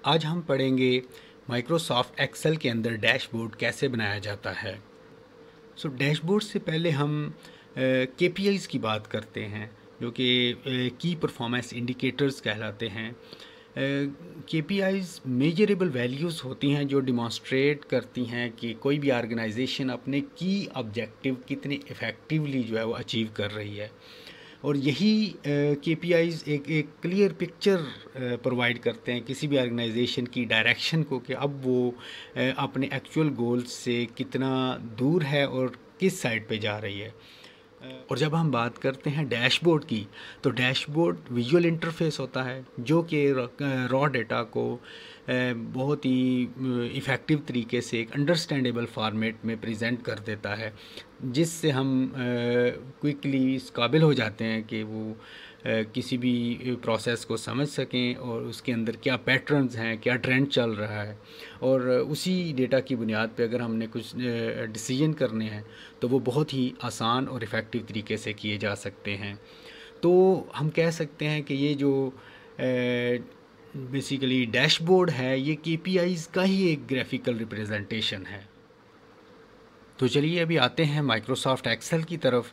आज हम पढ़ेंगे माइक्रोसॉफ्ट एक्सेल के अंदर डैशबोर्ड कैसे बनाया जाता है। डैशबोर्ड से पहले हम केपीआईज़ की बात करते हैं, जो कि की परफॉर्मेंस इंडिकेटर्स कहलाते हैं। केपीआईज़ मेजरेबल वैल्यूज़ होती हैं जो डिमॉन्स्ट्रेट करती हैं कि कोई भी ऑर्गेनाइजेशन अपने की ऑब्जेक्टिव कितने इफ़ेक्टिवली जो है वो अचीव कर रही है। और यही केपीआईज़ एक क्लियर पिक्चर प्रोवाइड करते हैं किसी भी ऑर्गेनाइजेशन की डायरेक्शन को, कि अब वो अपने एक्चुअल गोल्स से कितना दूर है और किस साइड पे जा रही है। और जब हम बात करते हैं डैशबोर्ड की, तो डैशबोर्ड विजुअल इंटरफेस होता है जो कि रॉ डेटा को बहुत ही इफ़ेक्टिव तरीके से एक अंडरस्टैंडेबल फॉर्मेट में प्रेजेंट कर देता है, जिससे हम क्विकली इस काबिल हो जाते हैं कि वो किसी भी प्रोसेस को समझ सकें और उसके अंदर क्या पैटर्न्स हैं, क्या ट्रेंड चल रहा है। और उसी डेटा की बुनियाद पे अगर हमने कुछ डिसीजन करने हैं तो वो बहुत ही आसान और इफ़ेक्टिव तरीके से किए जा सकते हैं। तो हम कह सकते हैं कि ये जो बेसिकली डैशबोर्ड है, ये केपीआईज़ का ही एक ग्राफिकल रिप्रेजेंटेशन है। तो चलिए अभी आते हैं माइक्रोसॉफ्ट एक्सेल की तरफ,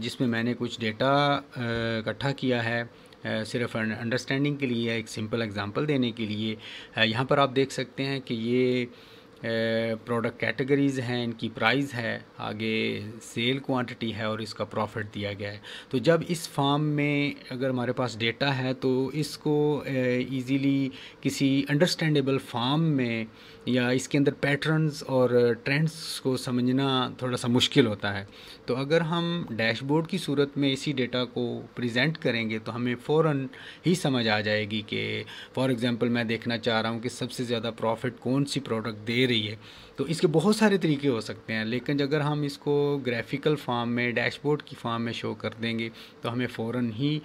जिसमें मैंने कुछ डेटा इकट्ठा किया है सिर्फ अंडरस्टैंडिंग के लिए, एक सिंपल एग्जांपल देने के लिए। यहाँ पर आप देख सकते हैं कि ये प्रोडक्ट कैटेगरीज़ हैं, इनकी प्राइस है, आगे सेल क्वांटिटी है और इसका प्रॉफिट दिया गया है। तो जब इस फॉर्म में अगर हमारे पास डेटा है तो इसको इजीली किसी अंडरस्टैंडेबल फॉर्म में या इसके अंदर पैटर्न्स और ट्रेंड्स को समझना थोड़ा सा मुश्किल होता है। तो अगर हम डैशबोर्ड की सूरत में इसी डेटा को प्रेजेंट करेंगे तो हमें फ़ौरन ही समझ आ जाएगी कि फॉर एग्ज़ाम्पल मैं देखना चाह रहा हूँ कि सबसे ज़्यादा प्रॉफिट कौन सी प्रोडक्ट दे रही है। तो इसके बहुत सारे तरीके हो सकते हैं, लेकिन अगर हम इसको ग्राफिकल फॉर्म में डैशबोर्ड की फॉर्म में शो कर देंगे तो हमें फ़ौरन ही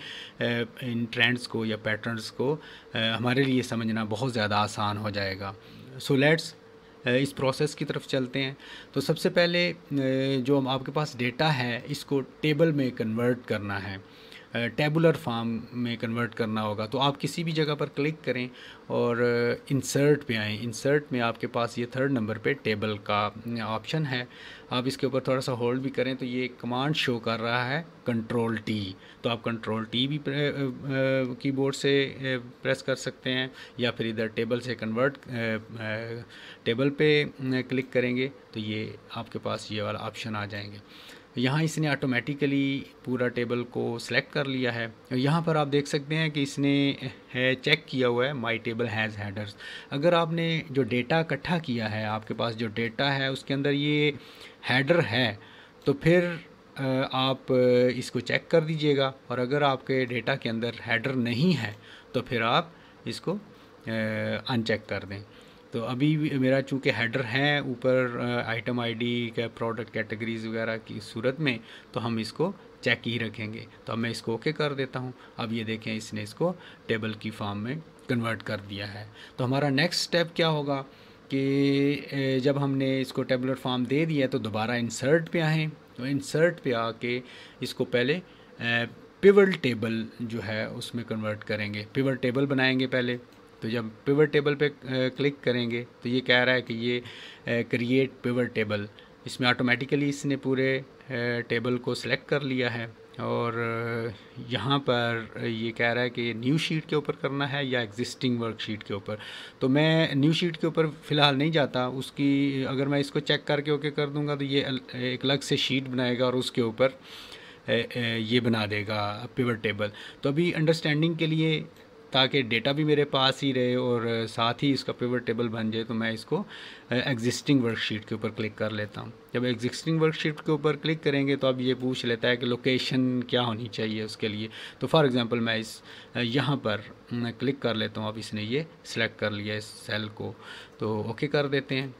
इन ट्रेंड्स को या पैटर्न्स को हमारे लिए समझना बहुत ज़्यादा आसान हो जाएगा। सो लेट्स इस प्रोसेस की तरफ चलते हैं। तो सबसे पहले जो आपके पास डेटा है इसको टेबल में कन्वर्ट करना है, टेबुलर फॉर्म में कन्वर्ट करना होगा। तो आप किसी भी जगह पर क्लिक करें और इंसर्ट पे आएँ। इंसर्ट में आपके पास ये 3rd नंबर पे टेबल का ऑप्शन है। आप इसके ऊपर थोड़ा सा होल्ड भी करें तो ये कमांड शो कर रहा है कंट्रोल टी। तो आप कंट्रोल टी भी कीबोर्ड से प्रेस कर सकते हैं, या फिर इधर टेबल से कन्वर्ट टेबल पे क्लिक करेंगे तो ये आपके पास ये वाला ऑप्शन आ जाएंगे। यहाँ इसने ऑटोमेटिकली पूरा टेबल को सिलेक्ट कर लिया है। और यहाँ पर आप देख सकते हैं कि इसने है चेक किया हुआ है माई टेबल हैज़ हेडर्स। अगर आपने जो डेटा इकट्ठा किया है, आपके पास जो डेटा है उसके अंदर ये हेडर है, तो फिर आप इसको चेक कर दीजिएगा। और अगर आपके डेटा के अंदर हेडर नहीं है तो फिर आप इसको अनचेक कर दें। तो अभी मेरा चूँकि हेडर है ऊपर आइटम आईडी का प्रोडक्ट कैटेगरीज़ वगैरह की सूरत में, तो हम इसको चेक ही रखेंगे। तो अब मैं इसको ओके कर देता हूँ। अब ये देखें इसने इसको टेबल की फॉर्म में कन्वर्ट कर दिया है। तो हमारा नेक्स्ट स्टेप क्या होगा कि जब हमने इसको टेबुलर फॉर्म दे दिया तो दोबारा इंसर्ट पे आएँ। तो इंसर्ट पे आके इसको पहले पिवट टेबल जो है उसमें कन्वर्ट करेंगे, पिवट टेबल बनाएंगे पहले। तो जब पिवट टेबल पे क्लिक करेंगे तो ये कह रहा है कि ये क्रिएट पिवट टेबल। इसमें ऑटोमेटिकली इसने पूरे टेबल को सिलेक्ट कर लिया है। और यहाँ पर ये कह रहा है कि न्यू शीट के ऊपर करना है या एग्जिस्टिंग वर्कशीट के ऊपर। तो मैं न्यू शीट के ऊपर फ़िलहाल नहीं जाता, उसकी अगर मैं इसको चेक करके ओके कर दूँगा तो ये एक अलग से शीट बनाएगा और उसके ऊपर ये बना देगा पिवट टेबल। तो अभी अंडरस्टैंडिंग के लिए, ताकि डेटा भी मेरे पास ही रहे और साथ ही इसका पिवट टेबल बन जाए, तो मैं इसको एग्जिस्टिंग वर्कशीट के ऊपर क्लिक कर लेता हूँ। जब एग्जिस्टिंग वर्कशीट के ऊपर क्लिक करेंगे तो अब ये पूछ लेता है कि लोकेशन क्या होनी चाहिए उसके लिए। तो फॉर एग्ज़ाम्पल मैं इस यहाँ पर क्लिक कर लेता हूँ। अब इसने ये सिलेक्ट कर लिया इस सेल को, तो ओके कर देते हैं।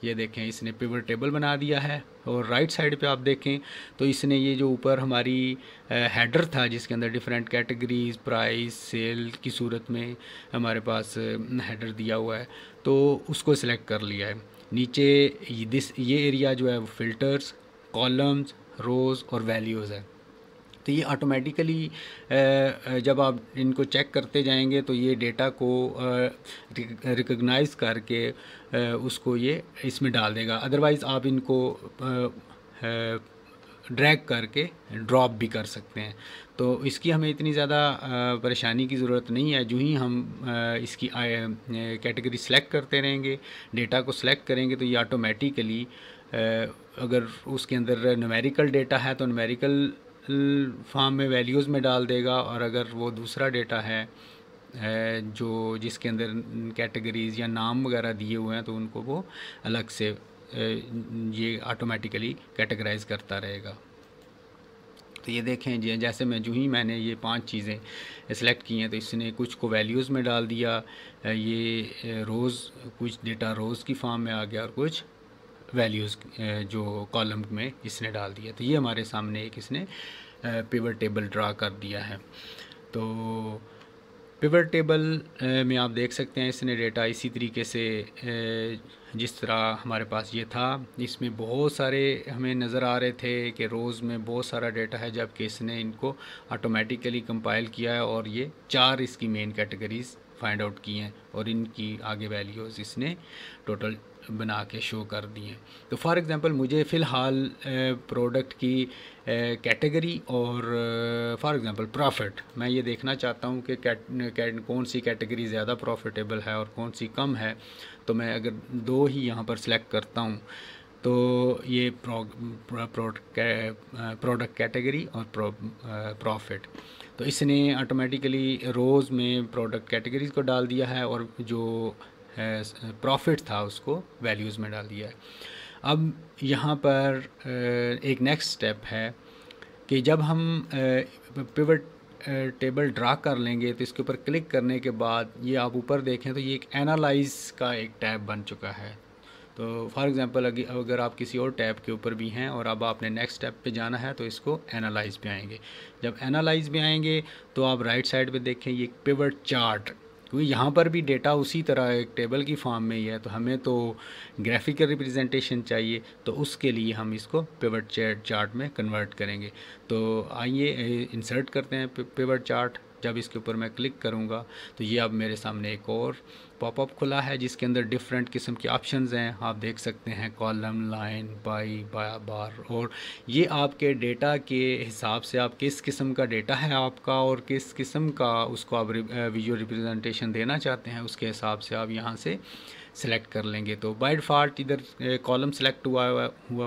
ये देखें इसने पिवट टेबल बना दिया है। और राइट साइड पे आप देखें तो इसने ये जो ऊपर हमारी हेडर था जिसके अंदर डिफरेंट कैटेगरीज, प्राइस, सेल की सूरत में हमारे पास हेडर दिया हुआ है, तो उसको सिलेक्ट कर लिया है। नीचे ये एरिया जो है वो फ़िल्टर्स, कॉलम्स, रोज़ और वैल्यूज़ है। तो ये ऑटोमेटिकली जब आप इनको चेक करते जाएंगे तो ये डेटा को रिकग्नाइज़ करके उसको ये इसमें डाल देगा। अदरवाइज़ आप इनको ड्रैग करके ड्रॉप भी कर सकते हैं। तो इसकी हमें इतनी ज़्यादा परेशानी की ज़रूरत नहीं है। जो ही हम इसकी कैटेगरी सेलेक्ट करते रहेंगे, डेटा को सेलेक्ट करेंगे, तो ये ऑटोमेटिकली अगर उसके अंदर न्यूमेरिकल डेटा है तो न्यूमेरिकल फॉर्म में वैल्यूज़ में डाल देगा, और अगर वो दूसरा डेटा है जो जिसके अंदर कैटेगरीज़ या नाम वगैरह दिए हुए हैं तो उनको वो अलग से ये ऑटोमेटिकली कैटेगराइज करता रहेगा। तो ये देखें जी, जैसे मैं जो ही मैंने ये 5 चीज़ें सेलेक्ट की हैं तो इसने कुछ को वैल्यूज़ में डाल दिया, ये रोज़ कुछ डेटा रोज़ की फॉर्म में आ गया और कुछ वैल्यूज़ जो कॉलम में इसने डाल दिया। तो ये हमारे सामने एक इसने पिवट टेबल ड्रा कर दिया है। तो पिवट टेबल में आप देख सकते हैं इसने डेटा इसी तरीके से जिस तरह हमारे पास ये था, इसमें बहुत सारे हमें नज़र आ रहे थे कि रोज़ में बहुत सारा डेटा है, जबकि इसने इनको ऑटोमेटिकली कंपाइल किया है और ये 4 इसकी मेन कैटेगरीज़ फाइंड आउट की हैं और इनकी आगे वैल्यूज़ इसने टोटल बना के शो कर दी हैं। तो फॉर एग्ज़ाम्पल मुझे फ़िलहाल प्रोडक्ट की कैटेगरी और फॉर एग्ज़ाम्पल प्रॉफिट, मैं ये देखना चाहता हूँ कि कौन सी कैटेगरी ज़्यादा प्रॉफिटेबल है और कौन सी कम है। तो मैं अगर 2 ही यहाँ पर सिलेक्ट करता हूँ तो ये प्रोडक्ट कैटेगरी और प्रॉफिट, तो इसने ऑटोमेटिकली रोज़ में प्रोडक्ट कैटेगरीज़ को डाल दिया है और जो प्रॉफिट था उसको वैल्यूज़ में डाल दिया है। अब यहाँ पर एक नेक्स्ट स्टेप है कि जब हम पिवट टेबल ड्रा कर लेंगे तो इसके ऊपर क्लिक करने के बाद ये आप ऊपर देखें तो ये एक एनालाइज का एक टैब बन चुका है। तो फॉर एग्ज़ाम्पल अगर आप किसी और टैब के ऊपर भी हैं और अब आपने नेक्स्ट स्टेप पे जाना है तो इसको एनालाइज पे आएंगे। जब एनालाइज पे आएंगे तो आप राइट साइड पे देखें ये पिवट चार्ट, क्योंकि यहाँ पर भी डेटा उसी तरह एक टेबल की फॉर्म में ही है, तो हमें तो ग्राफिकल रिप्रेजेंटेशन चाहिए, तो उसके लिए हम इसको पिवट चार्ट में कन्वर्ट करेंगे। तो आइए इंसर्ट करते हैं पिवट चार्ट। जब इसके ऊपर मैं क्लिक करूँगा तो ये अब मेरे सामने एक और पॉपअप खुला है जिसके अंदर डिफरेंट किस्म के ऑप्शंस हैं। आप देख सकते हैं कॉलम, लाइन, बार, और ये आपके डेटा के हिसाब से आप किस किस्म का डेटा है आपका और किस किस्म का उसको आप विजुअल रिप्रेजेंटेशन देना चाहते हैं, उसके हिसाब से आप यहाँ से सेलेक्ट कर लेंगे। तो बाय डिफ़ॉल्ट इधर कॉलम सेलेक्ट हुआ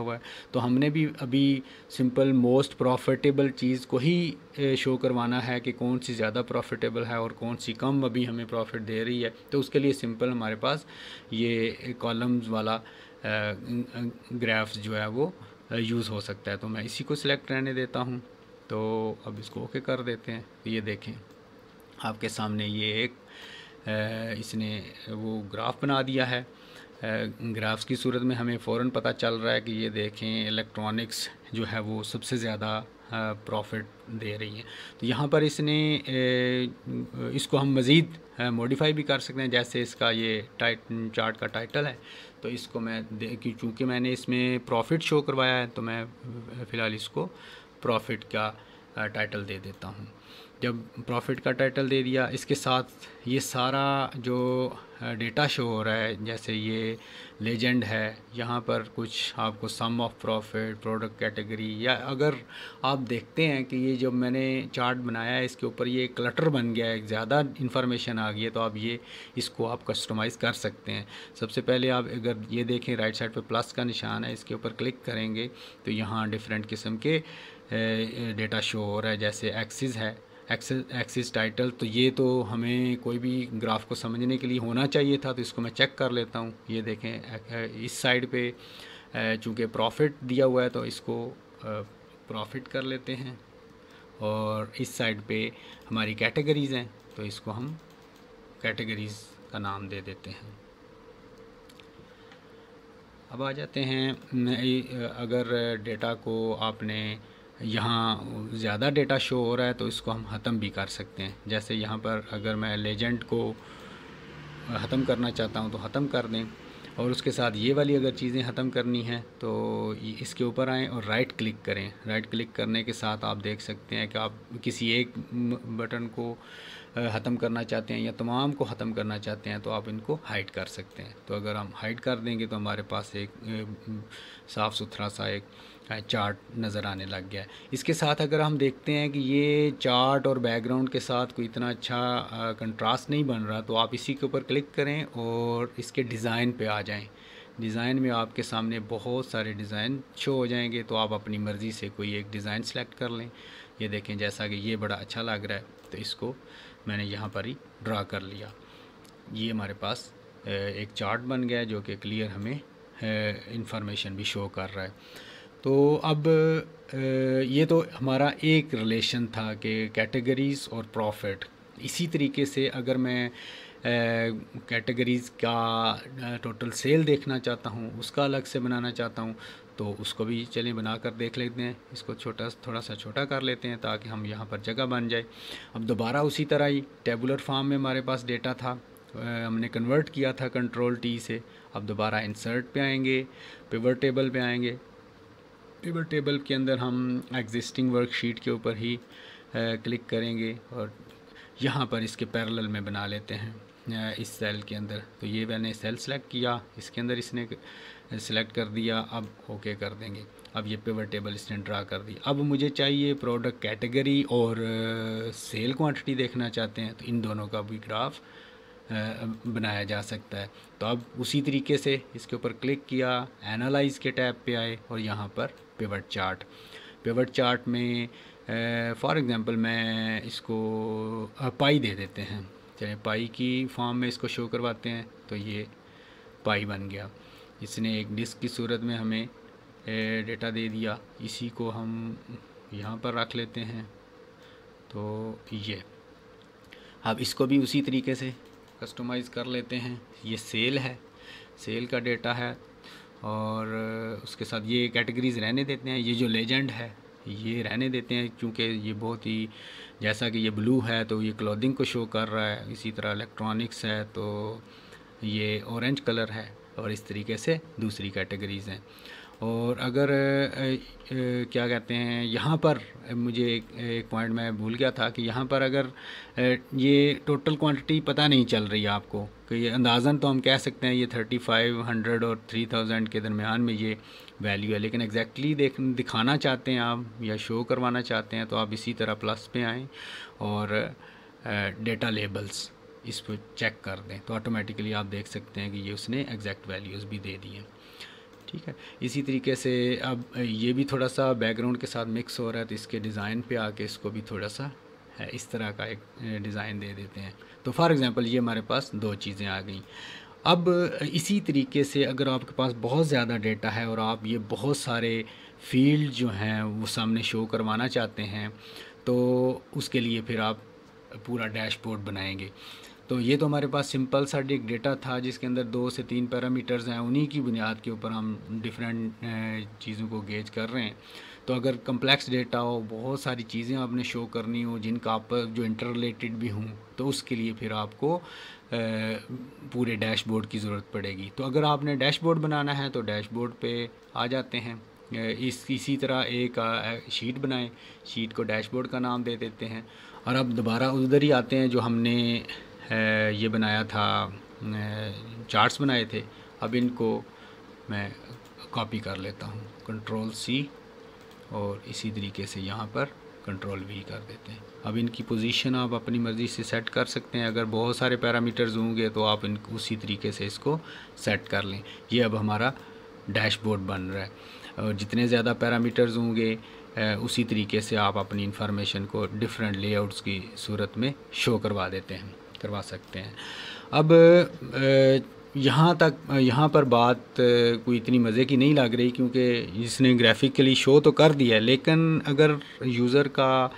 है, तो हमने भी अभी सिंपल मोस्ट प्रॉफिटेबल चीज़ को ही शो करवाना है कि कौन सी ज़्यादा प्रॉफिटेबल है और कौन सी कम अभी हमें प्रॉफिट दे रही है। तो उसके लिए सिंपल हमारे पास ये कॉलम्स वाला ग्राफ्स जो है वो यूज़ हो सकता है। तो मैं इसी को सिलेक्ट रहने देता हूँ। तो अब इसको ओके कर देते हैं। तो ये देखें आपके सामने ये एक इसने वो ग्राफ बना दिया है। ग्राफ्स की सूरत में हमें फ़ौरन पता चल रहा है कि ये देखें इलेक्ट्रॉनिक्स जो है वो सबसे ज़्यादा प्रॉफिट दे रही है। तो यहाँ पर इसने इसको हम मज़ीद मॉडिफाई भी कर सकते हैं। जैसे इसका ये चार्ट का टाइटल है, तो इसको मैं चूँकि मैंने इसमें प्रॉफिट शो करवाया है तो मैं फ़िलहाल इसको प्रॉफिट का टाइटल दे देता हूँ। जब प्रॉफिट का टाइटल दे दिया, इसके साथ ये सारा जो डेटा शो हो रहा है, जैसे ये लेजेंड है, यहाँ पर कुछ आपको सम ऑफ प्रॉफिट, प्रोडक्ट कैटेगरी, या अगर आप देखते हैं कि ये जब मैंने चार्ट बनाया है इसके ऊपर ये क्लटर बन गया है, ज़्यादा इन्फॉर्मेशन आ गई है, तो आप ये इसको आप कस्टमाइज़ कर सकते हैं। सबसे पहले आप अगर ये देखें राइट साइड पे प्लस का निशान है, इसके ऊपर क्लिक करेंगे तो यहाँ डिफरेंट किस्म के डेटा शो हो रहा है। जैसे एक्सिस है, एक्सिस टाइटल, तो ये तो हमें कोई भी ग्राफ को समझने के लिए होना चाहिए था, तो इसको मैं चेक कर लेता हूँ। ये देखें इस साइड पे चूँकि प्रॉफिट दिया हुआ है तो इसको प्रॉफिट कर लेते हैं, और इस साइड पे हमारी कैटेगरीज़ हैं तो इसको हम कैटेगरीज़ का नाम दे देते हैं। अब आ जाते हैं, अगर डेटा को आपने यहाँ ज़्यादा डेटा शो हो रहा है तो इसको हम ख़त्म भी कर सकते हैं। जैसे यहाँ पर अगर मैं लेजेंड को ख़त्म करना चाहता हूँ तो ख़त्म कर दें, और उसके साथ ये वाली अगर चीज़ें ख़त्म करनी हैं तो इसके ऊपर आएँ और राइट क्लिक करें। राइट क्लिक करने के साथ आप देख सकते हैं कि आप किसी एक बटन को ख़त्म करना चाहते हैं या तमाम को ख़त्म करना चाहते हैं तो आप इनको हाइड कर सकते हैं। तो अगर हम हाइड कर देंगे तो हमारे पास एक साफ़ सुथरा सा एक चार्ट नज़र आने लग गया है। इसके साथ अगर हम देखते हैं कि ये चार्ट और बैकग्राउंड के साथ कोई इतना अच्छा कंट्रास्ट नहीं बन रहा तो आप इसी के ऊपर क्लिक करें और इसके डिज़ाइन पे आ जाएं। डिज़ाइन में आपके सामने बहुत सारे डिज़ाइन शो हो जाएंगे, तो आप अपनी मर्ज़ी से कोई एक डिज़ाइन सेलेक्ट कर लें। ये देखें जैसा कि ये बड़ा अच्छा लग रहा है तो इसको मैंने यहाँ पर ही ड्रा कर लिया। ये हमारे पास एक चार्ट बन गया जो कि क्लियर हमें इंफॉर्मेशन भी शो कर रहा है। तो अब ये तो हमारा एक रिलेशन था कि कैटेगरीज़ और प्रॉफिट। इसी तरीके से अगर मैं कैटेगरीज़ का टोटल सेल देखना चाहता हूँ, उसका अलग से बनाना चाहता हूँ, तो उसको भी चलिए बना कर देख लेते हैं। इसको थोड़ा सा छोटा कर लेते हैं ताकि हम यहाँ पर जगह बन जाए। अब दोबारा उसी तरह ही टेबुलर फॉर्म में हमारे पास डेटा था, हमने कन्वर्ट किया था कंट्रोल टी से। अब दोबारा इंसर्ट पे आएंगे, पिवट टेबल पे आएंगे। पिवट टेबल के अंदर हम एग्जिस्टिंग वर्कशीट के ऊपर ही क्लिक करेंगे और यहाँ पर इसके पैरेलल में बना लेते हैं इस सेल के अंदर। तो ये मैंने सेल सेलेक्ट किया, इसके अंदर इसने सेलेक्ट कर दिया। अब ओके कर देंगे। अब ये पिवट टेबल इसने ड्रा कर दी। अब मुझे चाहिए प्रोडक्ट कैटेगरी और सेल क्वांटिटी देखना चाहते हैं तो इन दोनों का भी ग्राफ बनाया जा सकता है। तो अब उसी तरीके से इसके ऊपर क्लिक किया, एनालाइज़ के टैब पे आए और यहाँ पर पिवट चार्ट। पिवट चार्ट में फॉर एग्ज़ाम्पल मैं इसको पाई दे देते हैं। चलिए पाई की फॉर्म में इसको शो करवाते हैं। तो ये पाई बन गया। इसने एक डिस्क की सूरत में हमें डेटा दे दिया। इसी को हम यहाँ पर रख लेते हैं। तो ये अब इसको भी उसी तरीके से कस्टमाइज़ कर लेते हैं। ये सेल है, सेल का डेटा है और उसके साथ ये कैटेगरीज़ रहने देते हैं। ये जो लेजेंड है ये रहने देते हैं क्योंकि ये बहुत ही, जैसा कि ये ब्लू है तो ये क्लोथिंग को शो कर रहा है। इसी तरह इलेक्ट्रॉनिक्स है तो ये ऑरेंज कलर है और इस तरीके से दूसरी कैटेगरीज़ हैं। और अगर क्या कहते हैं, यहाँ पर मुझे एक पॉइंट मैं भूल गया था कि यहाँ पर अगर ये टोटल क्वांटिटी पता नहीं चल रही है आपको कि ये अंदाज़न तो हम कह सकते हैं ये 3500 और 3000 के दरमियान में ये वैल्यू है, लेकिन एग्जैक्टली दिखाना चाहते हैं आप या शो करवाना चाहते हैं तो आप इसी तरह प्लस पे आएँ और डेटा लेबल्स इस पर चेक कर दें तो ऑटोमेटिकली आप देख सकते हैं कि ये उसने एग्जैक्ट वैल्यूज़ भी दे दी हैं। ठीक है, इसी तरीके से अब ये भी थोड़ा सा बैकग्राउंड के साथ मिक्स हो रहा है तो इसके डिज़ाइन पे आके इसको भी थोड़ा सा इस तरह का एक डिज़ाइन दे देते हैं। तो फॉर एग्ज़ाम्पल ये हमारे पास दो चीज़ें आ गई। अब इसी तरीके से अगर आपके पास बहुत ज़्यादा डेटा है और आप ये बहुत सारे फील्ड जो हैं वो सामने शो करवाना चाहते हैं तो उसके लिए फिर आप पूरा डैशबोर्ड बनाएंगे। तो ये तो हमारे पास सिंपल सा एक डेटा था जिसके अंदर 2 से 3 पैरामीटर्स हैं, उन्हीं की बुनियाद के ऊपर हम डिफरेंट चीज़ों को गेज कर रहे हैं। तो अगर कम्प्लेक्स डेटा हो, बहुत सारी चीज़ें आपने शो करनी हो जिनका आप जो इंटर रिलेटेड भी हों तो उसके लिए फिर आपको पूरे डैशबोर्ड की ज़रूरत पड़ेगी। तो अगर आपने डैशबोर्ड बनाना है तो डैशबोर्ड पे आ जाते हैं। इसी तरह एक शीट बनाएं, शीट को डैशबोर्ड का नाम दे देते हैं और अब दोबारा उधर ही आते हैं जो हमने ये बनाया था, चार्ट्स बनाए थे। अब इनको मैं कॉपी कर लेता हूँ, कंट्रोल सी और इसी तरीके से यहाँ पर कंट्रोल वी कर देते हैं। अब इनकी पोजीशन आप अपनी मर्ज़ी से सेट कर सकते हैं। अगर बहुत सारे पैरामीटर्स होंगे तो आप इनको उसी तरीके से इसको सेट कर लें। ये अब हमारा डैशबोर्ड बन रहा है और जितने ज़्यादा पैरामीटर्स होंगे उसी तरीके से आप अपनी इंफॉर्मेशन को डिफरेंट लेआउट्स की सूरत में शो करवा सकते हैं। अब यहाँ पर बात कोई इतनी मज़े की नहीं लग रही क्योंकि इसने ग्राफिकली शो तो कर दिया है, लेकिन अगर यूज़र का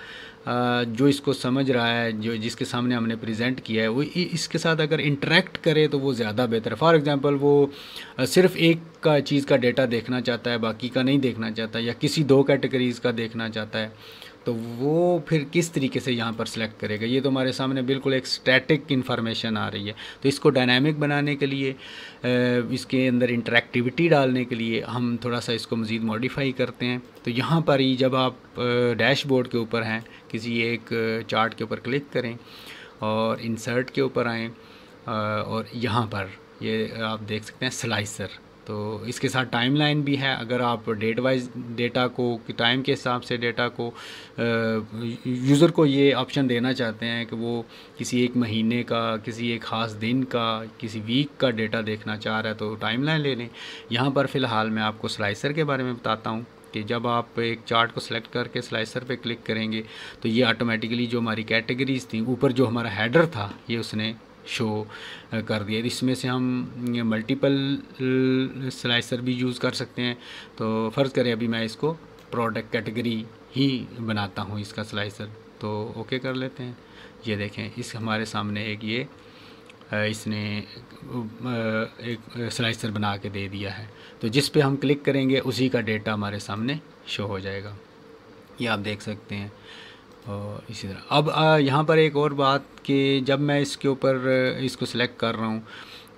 जो इसको समझ रहा है, जो जिसके सामने हमने प्रेजेंट किया है, वो इसके साथ अगर इंटरेक्ट करे तो वो ज़्यादा बेहतर है। फॉर एग्ज़ाम्पल वो सिर्फ़ एक का चीज़ का डेटा देखना चाहता है, बाकी का नहीं देखना चाहता, या किसी 2 कैटेगरीज़ का देखना चाहता है, तो वो फिर किस तरीके से यहाँ पर सिलेक्ट करेगा। ये तो हमारे सामने बिल्कुल एक स्टैटिक इन्फॉर्मेशन आ रही है। तो इसको डायनामिक बनाने के लिए, इसके अंदर इंटरेक्टिविटी डालने के लिए हम थोड़ा सा इसको मज़ीद मॉडिफाई करते हैं। तो यहाँ पर ही जब आप डैशबोर्ड के ऊपर हैं, किसी एक चार्ट के ऊपर क्लिक करें और इंसर्ट के ऊपर आएँ, और यहाँ पर ये आप देख सकते हैं स्लाइसर। तो इसके साथ टाइमलाइन भी है। अगर आप डेट वाइज डेटा को टाइम के हिसाब से डेटा को यूज़र को ये ऑप्शन देना चाहते हैं कि वो किसी एक महीने का, किसी एक ख़ास दिन का, किसी वीक का डेटा देखना चाह रहा है तो टाइमलाइन ले लें। यहाँ पर फ़िलहाल मैं आपको स्लाइसर के बारे में बताता हूँ कि जब आप एक चार्ट को सिलेक्ट करके स्लाइसर पे क्लिक करेंगे तो ये ऑटोमेटिकली जो हमारी कैटेगरीज़ थी, ऊपर जो हमारा हेडर था, ये उसने शो कर दिया। इसमें से हम मल्टीपल स्लाइसर भी यूज़ कर सकते हैं। तो फ़र्ज़ करें अभी मैं इसको प्रोडक्ट कैटेगरी ही बनाता हूँ इसका स्लाइसर, तो ओके कर लेते हैं। ये देखें, इस हमारे सामने एक ये इसने एक स्लाइसर बना के दे दिया है। तो जिस पे हम क्लिक करेंगे उसी का डेटा हमारे सामने शो हो जाएगा, ये आप देख सकते हैं। और इसी तरह अब यहाँ पर एक और बात कि जब मैं इसके ऊपर इसको सिलेक्ट कर रहा हूँ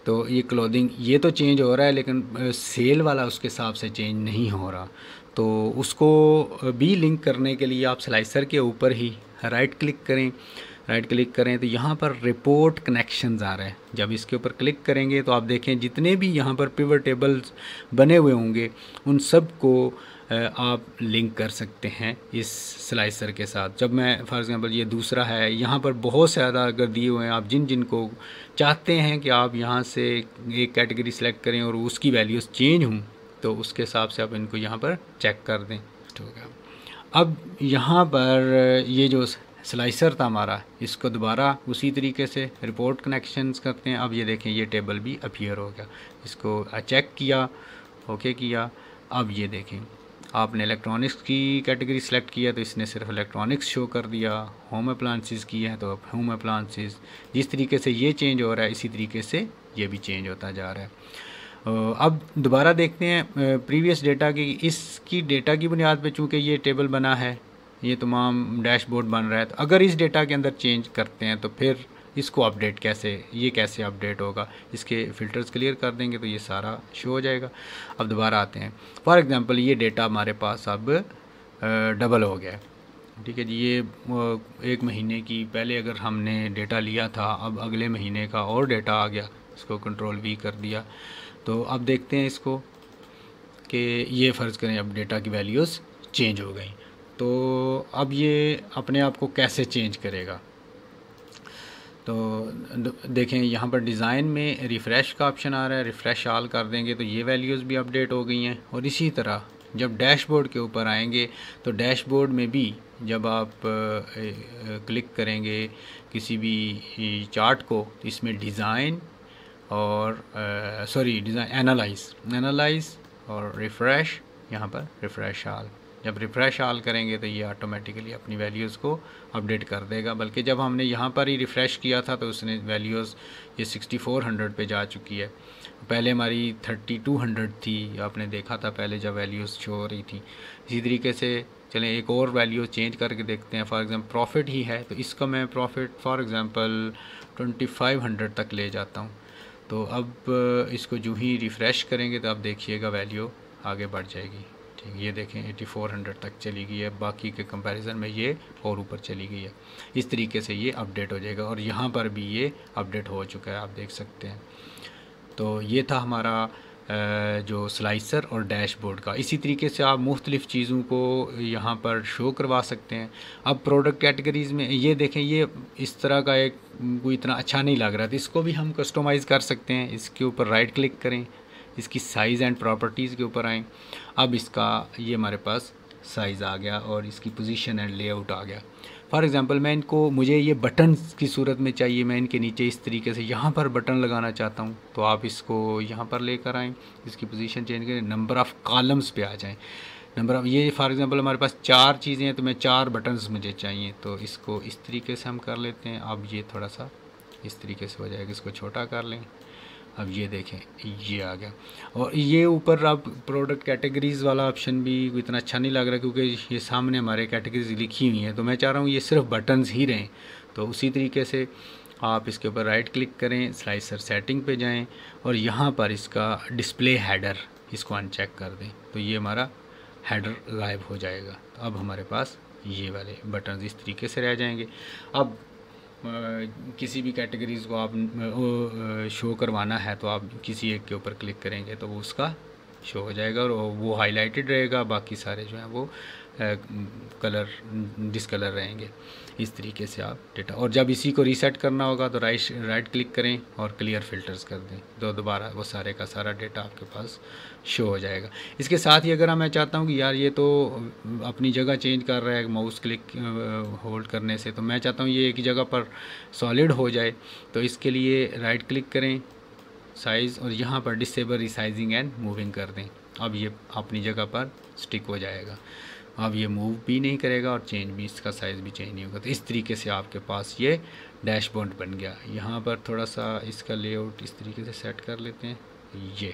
तो ये क्लोथिंग ये तो चेंज हो रहा है, लेकिन सेल वाला उसके हिसाब से चेंज नहीं हो रहा। तो उसको भी लिंक करने के लिए आप स्लाइसर के ऊपर ही राइट क्लिक करें तो यहाँ पर रिपोर्ट कनेक्शंस आ रहा है। जब इसके ऊपर क्लिक करेंगे तो आप देखें जितने भी यहाँ पर पिवट टेबल्स बने हुए होंगे उन सब को आप लिंक कर सकते हैं इस स्लाइसर के साथ। जब मैं फॉर एग्ज़ाम्पल ये दूसरा है, यहाँ पर बहुत से ज़्यादा अगर दिए हुए हैं, आप जिन को चाहते हैं कि आप यहाँ से एक कैटेगरी सेलेक्ट करें और उसकी वैल्यूज़ चेंज हों, तो उसके हिसाब से आप इनको यहाँ पर चेक कर दें। ठीक है, अब यहाँ पर ये जो स्लाइसर था हमारा, इसको दोबारा उसी तरीके से रिपोर्ट कनेक्शंस करते हैं। अब ये देखें, ये टेबल भी अपीयर हो गया। इसको चेक किया, ओके किया। अब ये देखें, आपने इलेक्ट्रॉनिक्स की कैटेगरी सेलेक्ट किया तो इसने सिर्फ इलेक्ट्रॉनिक्स शो कर दिया। होम अप्लायंसेस की है तो अब होम अप्लायंसेस। जिस तरीके से ये चेंज हो रहा है इसी तरीके से ये भी चेंज होता जा रहा है। अब दोबारा देखते हैं प्रीवियस डेटा की। इसकी डेटा की बुनियाद पे चूँकि ये टेबल बना है, ये तमाम डैशबोर्ड बन रहा है, तो अगर इस डेटा के अंदर चेंज करते हैं तो फिर इसको अपडेट कैसे अपडेट होगा। इसके फ़िल्टर्स क्लियर कर देंगे तो ये सारा शो हो जाएगा। अब दोबारा आते हैं, फॉर एग्ज़ाम्पल ये डेटा हमारे पास अब डबल हो गया है। ठीक है जी, ये एक महीने की पहले अगर हमने डेटा लिया था, अब अगले महीने का और डेटा आ गया, इसको कंट्रोल V कर दिया। तो अब देखते हैं इसको कि ये फ़र्ज़ करें अब डेटा की वैल्यूज़ चेंज हो गई, तो अब ये अपने आप को कैसे चेंज करेगा। तो देखें, यहाँ पर डिज़ाइन में रिफ़्रेश का ऑप्शन आ रहा है। रिफ़्रेश ऑल कर देंगे तो ये वैल्यूज़ भी अपडेट हो गई हैं। और इसी तरह जब डैशबोर्ड के ऊपर आएंगे तो डैशबोर्ड में भी जब आप क्लिक करेंगे किसी भी चार्ट को, तो इसमें डिज़ाइन और एनालाइज और रिफ़्रेश, यहाँ पर रिफ़्रेश ऑल। जब रिफ़्रेश ऑल करेंगे तो ये ऑटोमेटिकली अपनी वैल्यूज़ को अपडेट कर देगा। बल्कि जब हमने यहाँ पर ही रिफ़्रेश किया था तो उसने वैल्यूज़ ये 6400 पे जा चुकी है। पहले हमारी 3200 थी, आपने देखा था पहले जब वैल्यूज़ शो हो रही थी। इसी तरीके से चलें एक और वैल्यू चेंज करके देखते हैं। फॉर एग्ज़ाम्पल प्रॉफिट ही है तो इसका मैं प्रॉफिट फॉर एग्ज़ाम्पल 2500 तक ले जाता हूँ। तो अब इसको जो ही रिफ़्रेश करेंगे तो आप देखिएगा वैल्यू आगे बढ़ जाएगी। ठीक, ये देखें 8400 तक चली गई है, बाकी के कंपैरिजन में ये और ऊपर चली गई है। इस तरीके से ये अपडेट हो जाएगा और यहाँ पर भी ये अपडेट हो चुका है, आप देख सकते हैं। तो ये था हमारा जो स्लाइसर और डैशबोर्ड का। इसी तरीके से आप मुख्तलिफ़ चीज़ों को यहाँ पर शो करवा सकते हैं। अब प्रोडक्ट कैटेगरीज़ में ये देखें, ये इस तरह का एक कोई इतना अच्छा नहीं लग रहा था, इसको भी हम कस्टमाइज़ कर सकते हैं। इसके ऊपर राइट क्लिक करें, इसकी साइज़ एंड प्रॉपर्टीज़ के ऊपर आएँ। अब इसका ये हमारे पास साइज़ आ गया और इसकी पोजीशन एंड लेआउट आ गया। फॉर एग्ज़ाम्पल मुझे ये बटन की सूरत में चाहिए, मैं इनके नीचे इस तरीके से यहाँ पर बटन लगाना चाहता हूँ, तो आप इसको यहाँ पर लेकर आएँ, इसकी पोजीशन चेंज करें, नंबर ऑफ़ कॉलम्स पे आ जाएँ। ये फॉर एग्ज़ाम्पल हमारे पास 4 चीज़ें हैं तो मैं 4 बटन्स मुझे चाहिए, तो इसको इस तरीके से हम कर लेते हैं। अब ये थोड़ा सा इस तरीके से हो जाएगा, इसको छोटा कर लें अब ये देखें, ये आ गया। और ये ऊपर आप प्रोडक्ट कैटेगरीज़ वाला ऑप्शन भी इतना अच्छा नहीं लग रहा, क्योंकि ये सामने हमारे कैटेगरीज लिखी हुई हैं, तो मैं चाह रहा हूँ ये सिर्फ बटन्स ही रहें। तो उसी तरीके से आप इसके ऊपर राइट क्लिक करें, स्लाइसर सेटिंग पे जाएं और यहाँ पर इसका डिस्प्ले हेडर इसको अनचेक कर दें, तो ये हमारा हेडर गायब हो जाएगा। तो अब हमारे पास ये वाले बटन इस तरीके से रह जाएंगे। अब किसी भी कैटेगरीज़ को आप शो करवाना है तो आप किसी एक के ऊपर क्लिक करेंगे तो वो उसका शो हो जाएगा और वो हाईलाइटेड रहेगा, बाकी सारे जो हैं वो कलर डिसकलर रहेंगे। इस तरीके से आप डेटा, और जब इसी को रीसेट करना होगा तो राइट क्लिक करें और क्लियर फ़िल्टर्स कर दें, तो दोबारा वो सारे का सारा डेटा आपके पास शो हो जाएगा। इसके साथ ही अगर मैं चाहता हूँ कि यार ये तो अपनी जगह चेंज कर रहा है माउस क्लिक होल्ड करने से, तो मैं चाहता हूँ ये एक जगह पर सॉलिड हो जाए, तो इसके लिए राइट क्लिक करें, साइज़, और यहाँ पर डिसेबल रिसाइजिंग एंड मूविंग कर दें। अब ये अपनी जगह पर स्टिक हो जाएगा, अब ये मूव भी नहीं करेगा और चेंज भी, इसका साइज़ भी चेंज नहीं होगा। तो इस तरीके से आपके पास ये डैशबोर्ड बन गया। यहाँ पर थोड़ा सा इसका लेआउट इस तरीके से सेट कर लेते हैं। ये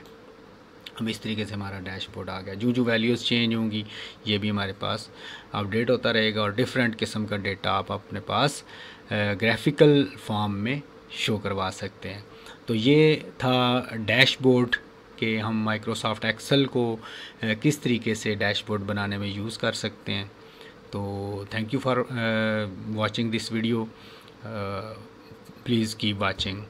अब इस तरीके से हमारा डैशबोर्ड आ गया। जो वैल्यूज़ चेंज होंगी ये भी हमारे पास अपडेट होता रहेगा और डिफरेंट किस्म का डेटा आप अपने पास ग्राफिकल फॉर्म में शो करवा सकते हैं। तो ये था डैशबोर्ड कि हम माइक्रोसॉफ्ट एक्सेल को किस तरीके से डैशबोर्ड बनाने में यूज़ कर सकते हैं। तो thank you for watching this video, please keep watching.